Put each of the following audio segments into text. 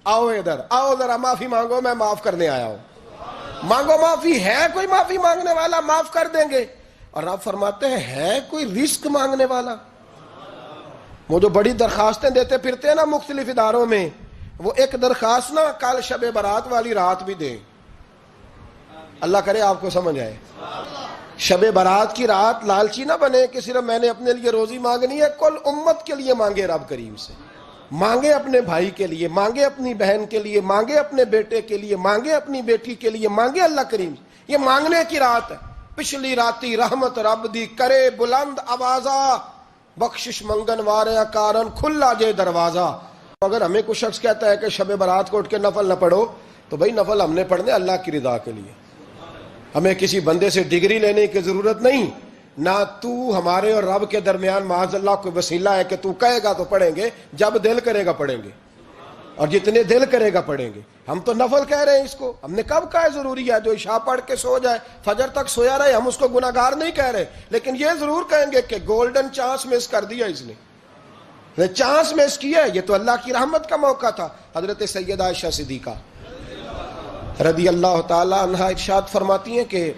آؤ ادھر، آؤ ذرا معافی مانگو، میں معاف کرنے آیا ہوں۔ مانگو معافی، ہے کوئی معافی مانگنے والا؟ معاف کر دیں گے۔ اور آپ فرماتے ہیں ہے کوئی رزق مانگنے والا؟ وہ جو بڑی درخواستیں دیتے پھرتے ہیں نا مختلف اداروں میں، وہ ایک درخواست نا کل شب برات والی رات بھی دیں۔ اللہ کرے آپ کو سمجھ آئے۔ شب برات کی رات لالچی نہ بنے کہ صرف میں نے اپنے لیے روزی مانگنی ہے، کل امت کے لیے مانگے، رب کریم سے مانگے، اپنے بھائی کے لیے مانگے، اپنی بہن کے لیے مانگے، اپنے بیٹے کے لیے مانگے، اپنی بیٹی کے لیے مانگے اللہ کریم سے۔ یہ مانگنے کی رات ہے۔ پچھلی راتی رحمت رب دی کرے بلند آوازہ، بخشش منگن واریا کارن کھلا جے دروازہ۔ اگر ہمیں کوئی شخص کہتا ہے کہ شب برات کو اٹھ کے نفل نہ پڑھو، تو بھائی نفل ہم نے پڑھنے اللہ کی رضا کے لیے، ہمیں کسی بندے سے ڈگری لینے کی ضرورت نہیں، نہ تو ہمارے اور رب کے درمیان معاذ اللہ کوئی وسیلہ ہے کہ تو کہے گا تو پڑھیں گے، جب دل کرے گا پڑھیں گے، اور جتنے دل کرے گا پڑھیں گے۔ ہم تو نفل کہہ رہے ہیں اس کو، ہم نے کب کہا ہے ضروری ہے جو عشاء پڑھ کے سو جائے فجر تک سویا رہے، ہم اس کو گناہگار نہیں کہہ رہے، لیکن یہ ضرور کہیں گے کہ گولڈن چانس مس کر دیا اس نے، چانس مس کیا ہے، یہ تو اللہ کی رحمت کا موقع تھا۔ حضرت سیدہ عائشہ صدیقہ رضی اللہ تعالی عنہا ارشاد فرماتی ہیں کہ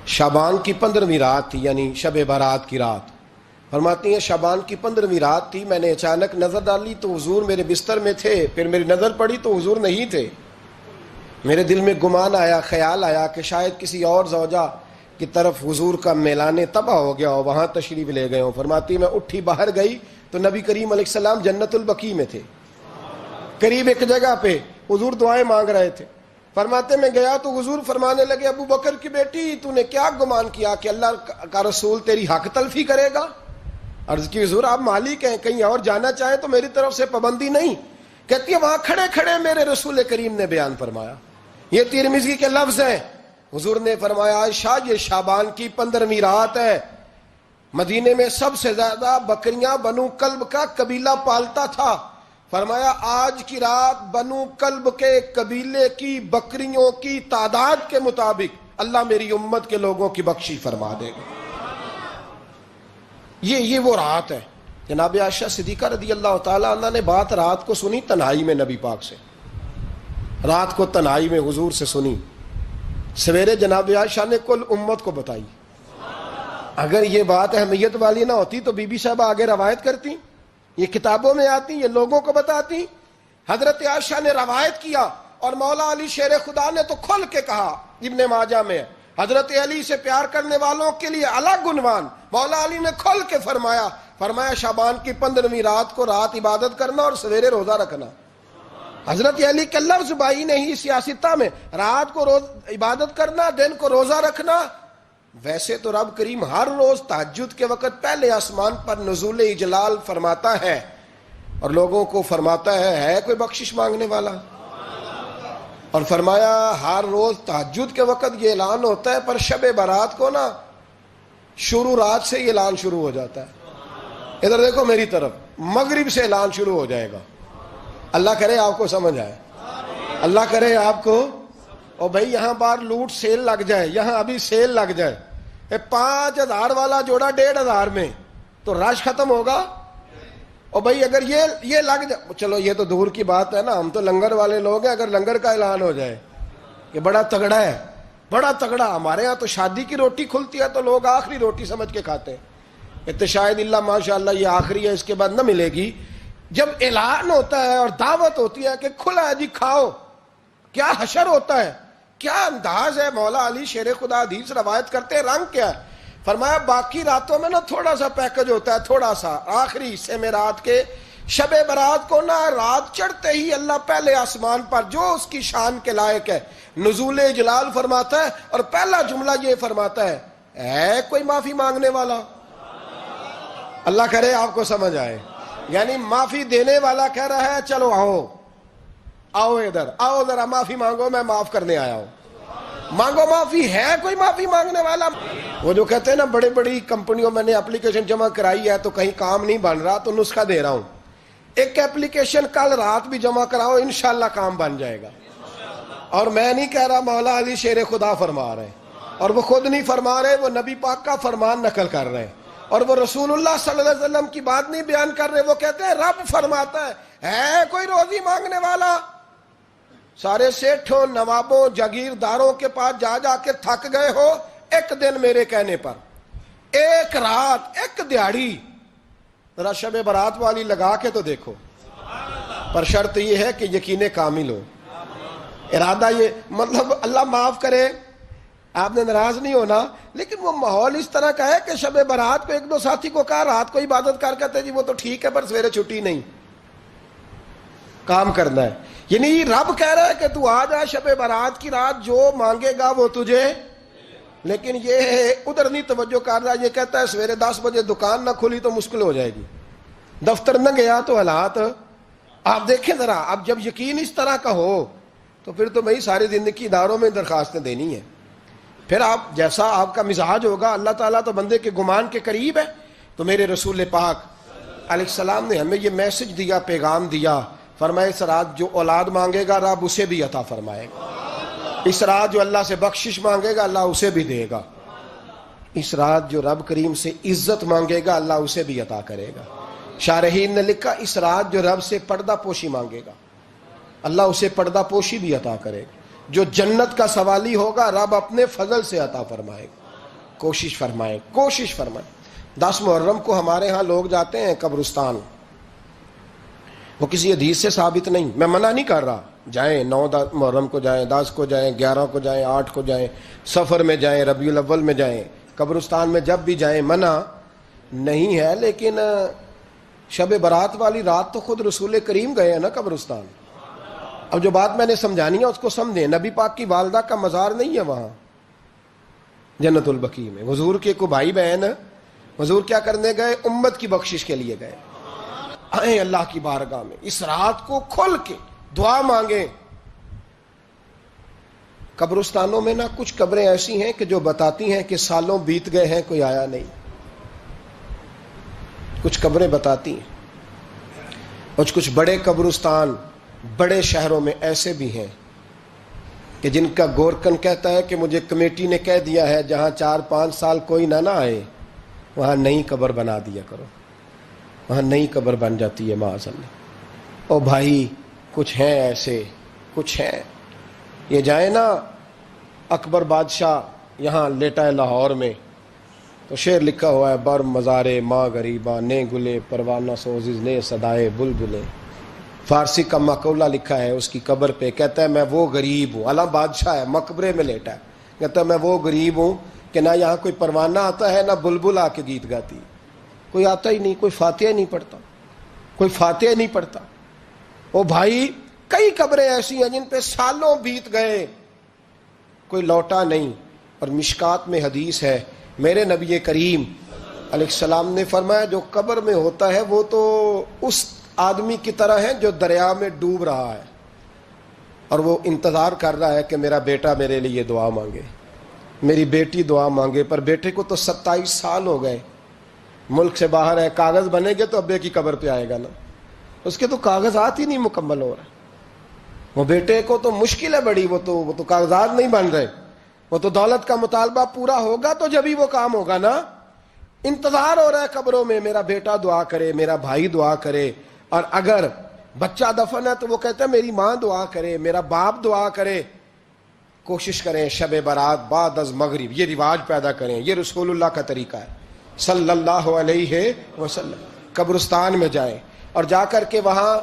شعبان کی 15ویں رات تھی، یعنی شب برات کی رات۔ فرماتی ہیں شعبان کی 15ویں رات تھی، میں نے اچانک نظر ڈالی تو حضور میرے بستر میں تھے، پھر میری نظر پڑی تو حضور نہیں تھے۔ میرے دل میں گمان آیا، خیال آیا کہ شاید کسی اور زوجہ کی طرف حضور کا میلان تباہ ہو گیا ہو، وہاں تشریف لے گئے ہوں۔ فرماتی میں اٹھی باہر گئی تو نبی کریم علیہ السلام جنت البقیع میں تھے، قریب ایک جگہ پہ حضور دعائیں مانگ رہے تھے۔ فرماتے میں گیا تو حضور فرمانے لگے ابو بکر کی بیٹی تو نے کیا گمان کیا کہ اللہ کا رسول تیری حق تلفی کرے گا؟ عرض کی حضور آپ مالک ہیں، کہیں اور جانا چاہیں تو میری طرف سے پابندی نہیں۔ کہتی ہے وہاں کھڑے کھڑے میرے رسول کریم نے بیان فرمایا، یہ ترمذی کے لفظ ہیں، حضور نے فرمایا عائشہ یہ شعبان کی 15ویں رات ہے، مدینے میں سب سے زیادہ بکریاں بنو کلب کا قبیلہ پالتا تھا۔ فرمایا آج کی رات بنو کلب کے قبیلے کی بکریوں کی تعداد کے مطابق اللہ میری امت کے لوگوں کی بخشی فرما دے گا۔ یہ وہ رات ہے۔ جناب عائشہ صدیقہ رضی اللہ تعالی عنہ نے بات رات کو سنی تنہائی میں، نبی پاک سے رات کو تنہائی میں حضور سے سنی، سویرے جناب عائشہ نے کل امت کو بتائی۔ اگر یہ بات اہمیت والی نہ ہوتی تو بی بی صاحبہ آگے روایت کرتی، یہ کتابوں میں آتی، یہ لوگوں کو بتاتی۔ حضرت عائشہ نے روایت کیا اور مولا علی شیر خدا نے تو کھل کے کہا، ابن ماجہ میں حضرت علی سے پیار کرنے والوں کے لیے الگ عنوان، مولا علی نے کھل کے فرمایا شعبان کی 15ویں رات کو رات عبادت کرنا اور سویرے روزہ رکھنا۔ حضرت علی کے لفظ بائی نہیں سیاستہ میں، رات کو روز عبادت کرنا، دن کو روزہ رکھنا۔ ویسے تو رب کریم ہر روز تہجد کے وقت پہلے آسمان پر نزول اجلال فرماتا ہے اور لوگوں کو فرماتا ہے کوئی بخشش مانگنے والا؟ اور فرمایا ہر روز تہجد کے وقت یہ اعلان ہوتا ہے، پر شب برات کو نا شروع رات سے یہ اعلان شروع ہو جاتا ہے۔ ادھر دیکھو میری طرف، مغرب سے اعلان شروع ہو جائے گا۔ اللہ کرے آپ کو سمجھ آئے، اللہ کرے آپ کو۔ اور بھائی یہاں بار لوٹ سیل لگ جائے، یہاں ابھی سیل لگ جائے، 5000 والا جوڑا 1500 میں، تو رش ختم ہوگا۔ اور بھائی اگر یہ لگ جائے، چلو یہ تو دور کی بات ہے نا، ہم تو لنگر والے لوگ ہیں، اگر لنگر کا اعلان ہو جائے کہ بڑا تگڑا ہے، بڑا تگڑا، ہمارے ہاں تو شادی کی روٹی کھلتی ہے تو لوگ آخری روٹی سمجھ کے کھاتے ہیں، تو شاید اللہ ماشاءاللہ یہ آخری ہے، اس کے بعد نہ ملے گی۔ جب اعلان ہوتا ہے اور دعوت ہوتی ہے کہ کھلا ہے جی کھاؤ، کیا حشر ہوتا ہے، کیا انداز ہے۔ مولا علی شیر خدا حدیث روایت کرتے ہیں، رنگ کیا ہے؟ فرمایا باقی راتوں میں نا تھوڑا سا پیکج ہوتا ہے، تھوڑا سا، آخری حصے میں رات کے شب برات کو نا رات چڑھتے ہی اللہ پہلے آسمان پر جو اس کی شان کے لائق ہے نزول جلال فرماتا ہے، اور پہلا جملہ یہ فرماتا ہے کوئی معافی مانگنے والا؟ اللہ کرے آپ کو سمجھ آئے، یعنی معافی دینے والا کہہ رہا ہے چلو آؤ ادھر، آؤ ذرا معافی مانگو، میں معاف کرنے آیا ہوں۔ مانگو معافی، ہے کوئی معافی مانگنے والا؟ وہ جو کہتے ہیں نا بڑی بڑی کمپنیوں میں نے اپلیکیشن جمع کرائی ہے تو کہیں کام نہیں بن رہا، تو نسخہ دے رہا ہوں، ایک اپلیکیشن کل رات بھی جمع کراؤ، انشاءاللہ کام بن جائے گا۔ اور میں نہیں کہہ رہا، مولا علی شیر خدا فرما رہے ہیں، اور وہ خود نہیں فرما رہے، وہ نبی پاک کا فرمان نقل کر رہے ہیں، اور وہ رسول اللہ صلی اللہ علیہ وسلم کی بات نہیں بیان کر رہے، وہ کہتے ہیں رب فرماتا ہے کوئی روزی مانگنے والا؟ سارے سیٹھوں، نوابوں، جاگیرداروں کے پاس جا جا کے تھک گئے ہو، ایک دن میرے کہنے پر، ایک رات، ایک دیہڑی ذرا شب برات والی لگا کے تو دیکھو، پر شرط یہ ہے کہ یقین کامل ہو، ارادہ یہ، مطلب اللہ معاف کرے، آپ نے ناراض نہیں ہونا، لیکن وہ ماحول اس طرح کا ہے کہ شب برات کو ایک دو ساتھی کو کہا رات کو عبادت کر کہتے جی وہ تو ٹھیک ہے پر سویرے چھٹی نہیں، کام کرنا ہے، یعنی رب کہہ رہا ہے کہ تو آ جا شب برات کی رات، جو مانگے گا وہ تجھے، لیکن یہ ادھر نہیں توجہ کر رہا، یہ کہتا ہے سویرے 10 بجے دکان نہ کھلی تو مشکل ہو جائے گی، دفتر نہ گیا تو حالات، آپ دیکھیں ذرا، اب جب یقین اس طرح کا ہو تو پھر تو میں ساری زندگی اداروں میں درخواستیں دینی ہیں، پھر آپ جیسا آپ کا مزاج ہوگا، اللہ تعالیٰ تو بندے کے گمان کے قریب ہے، تو میرے رسول پاک علیہ السلام نے ہمیں یہ میسج دیا، پیغام دیا، فرمایا اس رات جو اولاد مانگے گا رب اسے بھی عطا فرمائے گا، اس رات جو اللہ سے بخشش مانگے گا اللہ اسے بھی دے گا، اس رات جو رب کریم سے عزت مانگے گا اللہ اسے بھی عطا کرے گا۔ شارحین نے لکھا اس رات جو رب سے پردہ پوشی مانگے گا اللہ اسے پردہ پوشی بھی عطا کرے گا، جو جنت کا سوالی ہوگا رب اپنے فضل سے عطا فرمائے گا۔ کوشش فرمائے، کوشش فرمائے۔ 10 محرم کو ہمارے ہاں لوگ جاتے ہیں قبرستان، وہ کسی حدیث سے ثابت نہیں، میں منع نہیں کر رہا، جائیں، 9 محرم کو جائیں، 10 کو جائیں، 11 کو جائیں، 8 کو جائیں، سفر میں جائیں، ربیع الاول میں جائیں، قبرستان میں جب بھی جائیں، منع نہیں ہے، لیکن شب برات والی رات تو خود رسول کریم گئے ہیں نا قبرستان۔ اب جو بات میں نے سمجھانی ہے اس کو سمجھیں، نبی پاک کی والدہ کا مزار نہیں ہے وہاں جنت البقیع میں، حضور کے کو بھائی بہن، حضور کیا کرنے گئے؟ امت کی بخشش کے لیے گئے، آئیں اللہ کی بارگاہ میں، اس رات کو کھل کے دعا مانگیں۔ قبرستانوں میں نا کچھ قبریں ایسی ہیں کہ جو بتاتی ہیں کہ سالوں بیت گئے ہیں کوئی آیا نہیں، کچھ قبریں بتاتی ہیں، اور کچھ بڑے قبرستان بڑے شہروں میں ایسے بھی ہیں کہ جن کا گورکن کہتا ہے کہ مجھے کمیٹی نے کہہ دیا ہے جہاں 4-5 سال کوئی نہ آئے وہاں نئی قبر بنا دیا کرو، وہاں نئی قبر بن جاتی ہے معاذ اللہ۔ او بھائی کچھ ہیں ایسے، کچھ ہیں، یہ جائیں نا اکبر بادشاہ یہاں لیٹا ہے لاہور میں، تو شعر لکھا ہوا ہے، بر مزارے ماں غریباں نے گلے پروانہ سوزز نے صدائے بلبلے، فارسی کا مقولہ لکھا ہے اس کی قبر پہ، کہتا ہے میں وہ غریب ہوں، اعلیٰ بادشاہ ہے مقبرے میں لیٹا ہے، کہتا ہے میں وہ غریب ہوں کہ نہ یہاں کوئی پروانہ آتا ہے نہ بلبل آ کے گیت گاتی، کوئی آتا ہی نہیں، کوئی فاتحہ نہیں پڑھتا، کوئی فاتحہ نہیں پڑھتا۔ او بھائی کئی قبریں ایسی ہیں جن پہ سالوں بیت گئے کوئی لوٹا نہیں، اور مشکات میں حدیث ہے، میرے نبی کریم علیہ السلام نے فرمایا جو قبر میں ہوتا ہے وہ تو اس آدمی کی طرح ہے جو دریا میں ڈوب رہا ہے اور وہ انتظار کر رہا ہے کہ میرا بیٹا میرے لیے دعا مانگے، میری بیٹی دعا مانگے، پر بیٹے کو تو 27 سال ہو گئے، ملک سے باہر ہے، کاغذ بنے گے تو ابے کی قبر پہ آئے گا نا، اس کے تو کاغذات ہی نہیں مکمل ہو رہے، وہ بیٹے کو تو مشکل ہے بڑی، وہ تو کاغذات نہیں بن رہے، وہ تو دولت کا مطالبہ پورا ہوگا تو جبھی وہ کام ہوگا نا، انتظار ہو رہا ہے قبروں میں میرا بیٹا دعا کرے، میرا بھائی دعا کرے، اور اگر بچہ دفن ہے تو وہ کہتا ہے میری ماں دعا کرے، میرا باپ دعا کرے۔ کوشش کریں شب برات بعد از مغرب یہ رواج پیدا کریں، یہ رسول اللہ کا طریقہ ہے صلی اللہ علیہ وسلم، قبرستان میں جائیں اور جا کر کے وہاں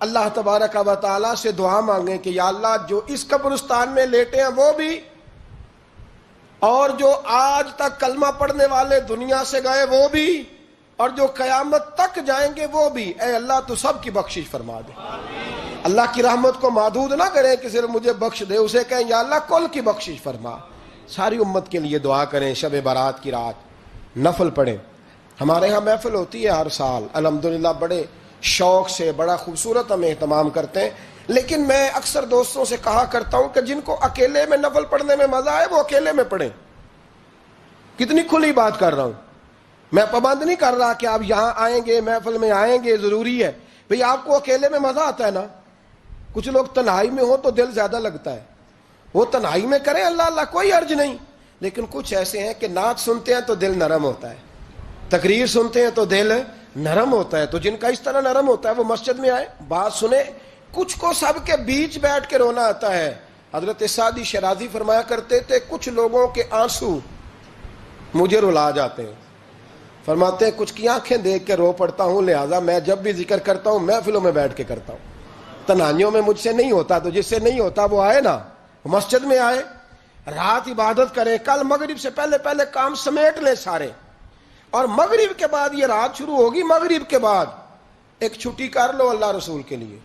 اللہ تبارک و تعالیٰ سے دعا مانگیں کہ یا اللہ جو اس قبرستان میں لیٹے ہیں وہ بھی، اور جو آج تک کلمہ پڑھنے والے دنیا سے گئے وہ بھی، اور جو قیامت تک جائیں گے وہ بھی، اے اللہ تو سب کی بخشش فرما دے۔ اللہ کی رحمت کو محدود نہ کریں کہ صرف مجھے بخش دے، اسے کہیں یا اللہ کل کی بخشش فرما۔ ساری امت کے لیے دعا کریں، شب برات کی رات نفل پڑھیں۔ ہمارے ہاں محفل ہوتی ہے ہر سال الحمدللہ، بڑے شوق سے بڑا خوبصورت ہم اہتمام کرتے ہیں، لیکن میں اکثر دوستوں سے کہا کرتا ہوں کہ جن کو اکیلے میں نفل پڑھنے میں مزہ آئے وہ اکیلے میں پڑھیں۔ کتنی کھلی بات کر رہا ہوں، میں پابند نہیں کر رہا کہ آپ یہاں آئیں گے محفل میں آئیں گے ضروری ہے، بھئی آپ کو اکیلے میں مزہ آتا ہے نا، کچھ لوگ تنہائی میں ہو تو دل زیادہ لگتا ہے، وہ تنہائی میں کریں اللہ اللہ کوئی عرض نہیں، لیکن کچھ ایسے ہیں کہ نعت سنتے ہیں تو دل نرم ہوتا ہے، تقریر سنتے ہیں تو دل نرم ہوتا ہے. تو جن کا اس طرح نرم ہوتا ہے وہ مسجد میں آئے, بات سنے. کچھ کو سب کے بیچ بیٹھ کے رونا آتا ہے. حضرت سعدی شیرازی فرمایا کرتے تھے کچھ لوگوں کے آنسو مجھے رلا جاتے ہیں. فرماتے ہیں کچھ کی آنکھیں دیکھ کے رو پڑتا ہوں, لہٰذا میں جب بھی ذکر کرتا ہوں محفلوں میں بیٹھ کے کرتا ہوں. تنہائیوں میں مجھ سے نہیں ہوتا, تو جس سے نہیں ہوتا وہ آئے نا, مسجد میں آئے, رات عبادت کریں. کل مغرب سے پہلے پہلے کام سمیٹ لیں سارے, اور مغرب کے بعد یہ رات شروع ہوگی, مغرب کے بعد ایک چھٹی کر لو اللہ رسول کے لیے.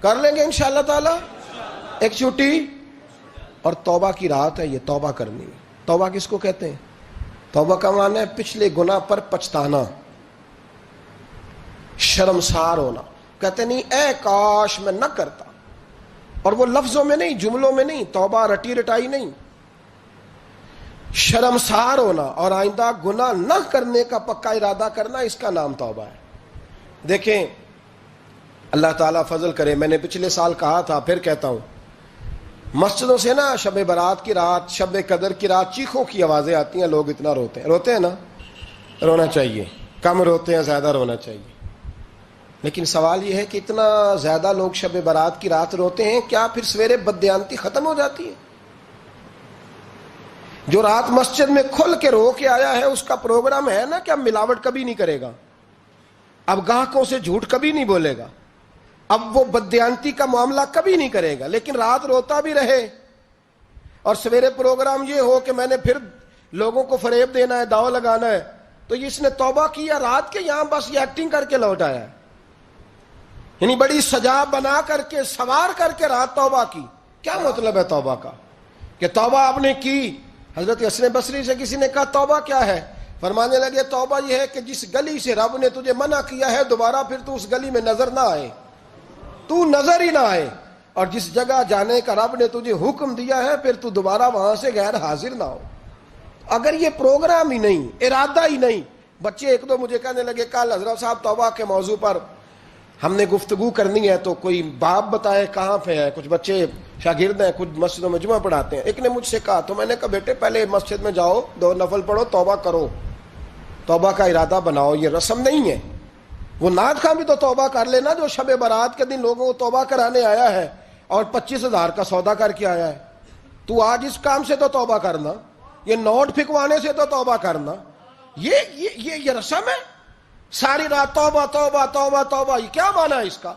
کر لیں گے انشاءاللہ تعالی ایک چھٹی. اور توبہ کی رات ہے یہ, توبہ کرنی ہے. توبہ کس کو کہتے ہیں؟ توبہ کا معنی ہے پچھلے گناہ پر پچھتانا, شرمسار ہونا. کہتے نہیں اے کاش میں نہ کرتا, اور وہ لفظوں میں نہیں, جملوں میں نہیں, توبہ رٹی رٹائی نہیں. شرمسار ہونا اور آئندہ گناہ نہ کرنے کا پکا ارادہ کرنا, اس کا نام توبہ ہے. دیکھیں اللہ تعالیٰ فضل کرے, میں نے پچھلے سال کہا تھا پھر کہتا ہوں, مسجدوں سے نا شب برات کی رات, شب قدر کی رات چیخوں کی آوازیں آتی ہیں, لوگ اتنا روتے ہیں نا. رونا چاہیے, کم روتے ہیں زیادہ رونا چاہیے. لیکن سوال یہ ہے کہ اتنا زیادہ لوگ شب برات کی رات روتے ہیں, کیا پھر سویرے بددیانتی ختم ہو جاتی ہے؟ جو رات مسجد میں کھل کے رو کے آیا ہے اس کا پروگرام ہے نا کہ اب ملاوٹ کبھی نہیں کرے گا, اب گاہکوں سے جھوٹ کبھی نہیں بولے گا, اب وہ بددیانتی کا معاملہ کبھی نہیں کرے گا. لیکن رات روتا بھی رہے اور سویرے پروگرام یہ ہو کہ میں نے پھر لوگوں کو فریب دینا ہے, داؤ لگانا ہے, تو اس نے توبہ کیا رات کے, یہاں بس یہ ایکٹنگ کر کے لوٹ آیا ہے. یعنی بڑی سجا بنا کر کے سوار کر کے رات توبہ کی. کیا مطلب ہے توبہ کا؟ کہ توبہ آپ نے کی. حضرت حسن بصری سے کسی نے کہا توبہ کیا ہے؟ فرمانے لگے توبہ یہ ہے کہ جس گلی سے رب نے تجھے منع کیا ہے دوبارہ پھر تو اس گلی میں نظر نہ آئے, تو نظر ہی نہ آئے. اور جس جگہ جانے کا رب نے تجھے حکم دیا ہے پھر تو دوبارہ وہاں سے غیر حاضر نہ ہو. اگر یہ پروگرام ہی نہیں, ارادہ ہی نہیں. بچے ایک دو مجھے کہنے لگے کل حضرت صاحب توبہ کے موضوع پر ہم نے گفتگو کرنی ہے تو کوئی باب بتائے کہاں پہ ہے. کچھ بچے شاگرد ہیں, کچھ مسجدوں میں جمعہ پڑھاتے ہیں. ایک نے مجھ سے کہا, تو میں نے کہا بیٹے پہلے مسجد میں جاؤ, 2 نفل پڑھو, توبہ کرو, توبہ کا ارادہ بناؤ. یہ رسم نہیں ہے. وہ نعت خواں بھی تو توبہ کر لینا جو شب برات کے دن لوگوں کو توبہ کرانے آیا ہے اور 25,000 کا سودا کر کے آیا ہے. تو آج اس کام سے تو توبہ کرنا, یہ نوٹ پھکوانے سے تو توبہ کرنا. یہ رسم ہے. ساری رات توبہ توبہ توبہ توبہ, یہ کیا معنی ہے اس کا؟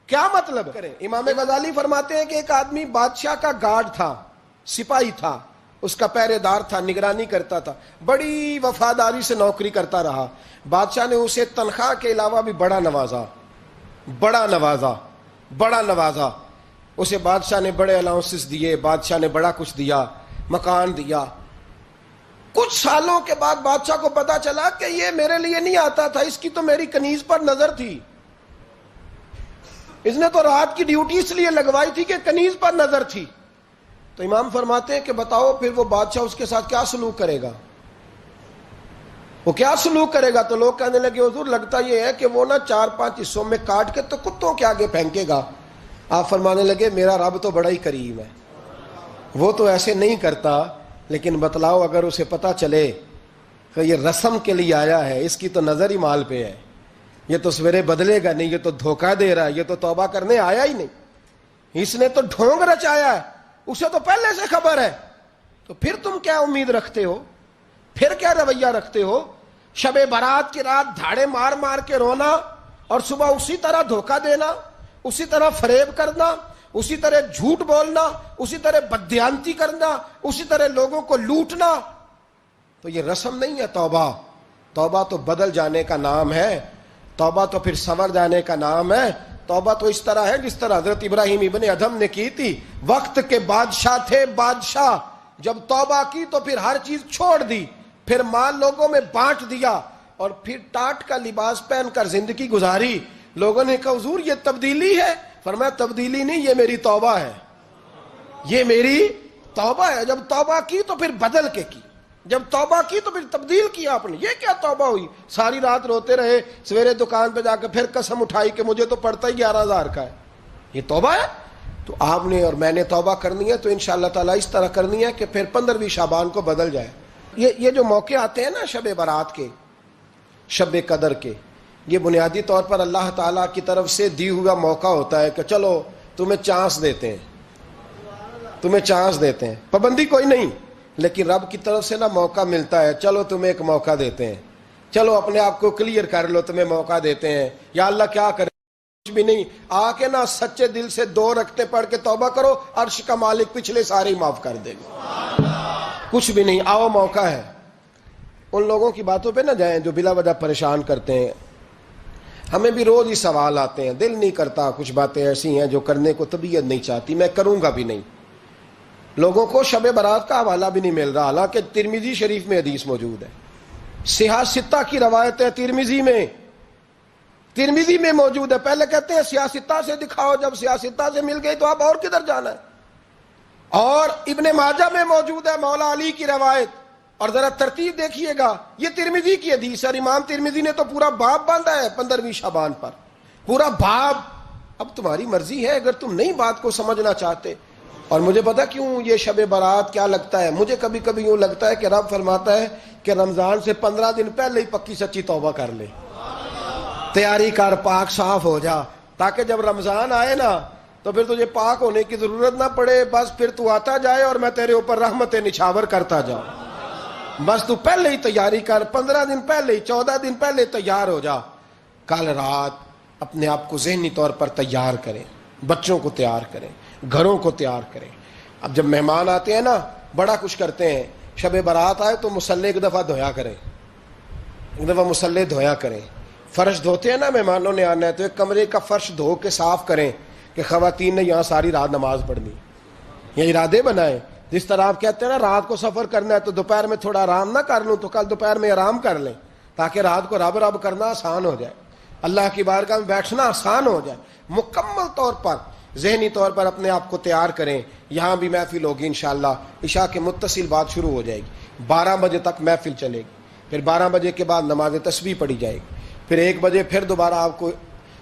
کیا مطلب کریں؟ امام غزالی فرماتے ہیں کہ ایک آدمی بادشاہ کا گارڈ تھا, سپاہی تھا, اس کا پہرے دار تھا, نگرانی کرتا تھا, بڑی وفاداری سے نوکری کرتا رہا. بادشاہ نے اسے تنخواہ کے علاوہ بھی بڑا نوازا. اسے بادشاہ نے بڑے الاؤنسز دیے, بادشاہ نے بڑا کچھ دیا, مکان دیا. کچھ سالوں کے بعد بادشاہ کو پتا چلا کہ یہ میرے لیے نہیں آتا تھا, اس کی تو میری کنیز پر نظر تھی. اس نے تو رات کی ڈیوٹی اس لیے لگوائی تھی کہ کنیز پر نظر تھی. تو امام فرماتے ہیں کہ بتاؤ پھر وہ بادشاہ اس کے ساتھ کیا سلوک کرے گا؟ وہ کیا سلوک کرے گا؟ تو لوگ کہنے لگے حضور لگتا یہ ہے کہ وہ نا 4-5 حصوں میں کاٹ کے تو کتوں کے آگے پھینکے گا. آپ فرمانے لگے میرا رب تو بڑا ہی کریم ہے, وہ تو ایسے نہیں کرتا. لیکن بتلاؤ اگر اسے پتا چلے کہ یہ رسم کے لیے آیا ہے, اس کی تو نظر ہی مال پہ ہے, یہ تو سویرے بدلے گا نہیں, یہ تو دھوکہ دے رہا ہے, یہ تو توبہ کرنے آیا ہی نہیں, اس نے تو ڈھونگ رچایا ہے, اسے تو پہلے سے خبر ہے. تو پھر تم کیا امید رکھتے ہو؟ پھر کیا رویہ رکھتے ہو؟ شب برات کی رات دھاڑے مار مار کے رونا اور صبح اسی طرح دھوکہ دینا, اسی طرح فریب کرنا, اسی طرح جھوٹ بولنا, اسی طرح بددیانتی کرنا, اسی طرح لوگوں کو لوٹنا. تو یہ رسم نہیں ہے توبہ. توبہ تو بدل جانے کا نام ہے, توبہ تو پھر سنور جانے کا نام ہے. توبہ تو اس طرح ہے جس طرح حضرت ابراہیم ابن ادھم نے کی تھی. وقت کے بادشاہ تھے, بادشاہ جب توبہ کی تو پھر ہر چیز چھوڑ دی, پھر مال لوگوں میں بانٹ دیا اور پھر ٹاٹ کا لباس پہن کر زندگی گزاری. لوگوں نے کہا حضور یہ تبدیلی ہے. فرمایا تبدیلی نہیں, یہ میری توبہ ہے, یہ میری توبہ ہے. جب توبہ کی تو پھر بدل کے کی, جب توبہ کی تو پھر تبدیل کیا آپ نے. یہ کیا توبہ ہوئی؟ ساری رات روتے رہے, سویرے دکان پہ جا کے پھر قسم اٹھائی کہ مجھے تو پڑتا ہی 11,000 کا ہے. یہ توبہ ہے؟ تو آپ نے اور میں نے توبہ کرنی ہے تو انشاءاللہ تعالیٰ اس طرح کرنی ہے کہ پھر 15ویں شعبان کو بدل جائے. یہ جو موقع آتے ہیں نا شب برات کے, شب قدر کے، یہ بنیادی طور پر اللہ تعالیٰ کی طرف سے دی ہوا موقع ہوتا ہے کہ چلو تمہیں چانس دیتے ہیں، تمہیں چانس دیتے ہیں، پابندی کوئی نہیں، لیکن رب کی طرف سے نا موقع ملتا ہے، چلو تمہیں ایک موقع دیتے ہیں، چلو اپنے آپ کو کلیئر کر لو، تمہیں موقع دیتے ہیں۔ یا اللہ کیا کرے، کچھ بھی نہیں، آ کے نا سچے دل سے 2 رکعتیں پڑھ کے توبہ کرو، عرش کا مالک پچھلے سارے ہی معاف کر دے گا۔ کچھ بھی نہیں، آؤ موقع ہے۔ ان لوگوں کی باتوں پہ نہ جائیں جو بلا وجہ پریشان کرتے ہیں، ہمیں بھی روز ہی سوال آتے ہیں، دل نہیں کرتا، کچھ باتیں ایسی ہیں جو کرنے کو طبیعت نہیں چاہتی، میں کروں گا بھی نہیں۔ لوگوں کو شب برات کا حوالہ بھی نہیں مل رہا، حالانکہ ترمذی شریف میں حدیث موجود ہے، صحاح ستہ کی روایت ہے، ترمذی میں موجود ہے۔ پہلے کہتے ہیں صحاح ستہ سے دکھاؤ، جب صحاح ستہ سے مل گئی تو اب اور کدھر جانا ہے؟ اور ابن ماجہ میں موجود ہے مولا علی کی روایت، اور ذرا ترتیب دیکھیے گا، یہ ترمذی کی حدیث ہے، امام ترمذی نے تو پورا باب باندھا ہے 15ویں شعبان پر، پورا باب۔ اب تمہاری مرضی ہے، اگر تم نئی بات کو سمجھنا چاہتے۔ اور مجھے پتا کیوں یہ شب برات کیا لگتا ہے، مجھے کبھی کبھی یوں لگتا ہے کہ رب فرماتا ہے کہ رمضان سے 15 دن پہلے ہی پکی سچی توبہ کر لے، تیاری کر، پاک صاف ہو جا، تاکہ جب رمضان آئے نا تو پھر تجھے پاک ہونے کی ضرورت نہ پڑے، بس پھر تو آتا جائے اور میں تیرے اوپر رحمت نچھاور کرتا جاؤں۔ بس تو پہلے ہی تیاری کر، 15 دن پہلے ہی، 14 دن پہلے تیار ہو جا۔ کل رات اپنے آپ کو ذہنی طور پر تیار کریں، بچوں کو تیار کریں، گھروں کو تیار کریں۔ اب جب مہمان آتے ہیں نا بڑا کچھ کرتے ہیں، شب برات آئے تو مصلی ایک دفعہ دھویا کریں، ایک دفعہ مصلی دھویا کریں۔ فرش دھوتے ہیں نا، مہمانوں نے آنا ہے تو ایک کمرے کا فرش دھو کے صاف کریں کہ خواتین نے یہاں ساری رات نماز پڑھنی، یہ ارادے بنائیں۔ جس طرح آپ کہتے ہیں نا رات کو سفر کرنا ہے تو دوپہر میں تھوڑا آرام نہ کر لوں تو کل دوپہر میں آرام کر لیں، تاکہ رات کو رب رب کرنا آسان ہو جائے، اللہ کی بارگاہ میں بیٹھنا آسان ہو جائے۔ مکمل طور پر ذہنی طور پر اپنے آپ کو تیار کریں۔ یہاں بھی محفل ہوگی انشاءاللہ، عشاء کے متصل بعد شروع ہو جائے گی، 12 بجے تک محفل چلے گی، پھر 12 بجے کے بعد نماز تسبیح پڑھی جائے گی، پھر 1 بجے پھر دوبارہ آپ کو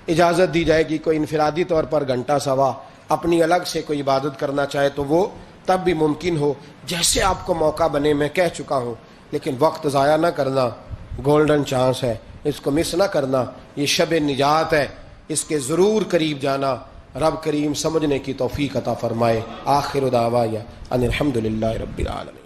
اجازت دی جائے گی، کوئی انفرادی طور پر گھنٹہ سوا اپنی الگ سے کوئی عبادت کرنا چاہے تو وہ تب بھی ممکن ہو، جیسے آپ کو موقع بنے۔ میں کہہ چکا ہوں، لیکن وقت ضائع نہ کرنا، گولڈن چانس ہے، اس کو مس نہ کرنا، یہ شب نجات ہے، اس کے ضرور قریب جانا۔ رب کریم سمجھنے کی توفیق عطا فرمائے۔ آخر دعوایا ان الحمدللہ رب العالمین۔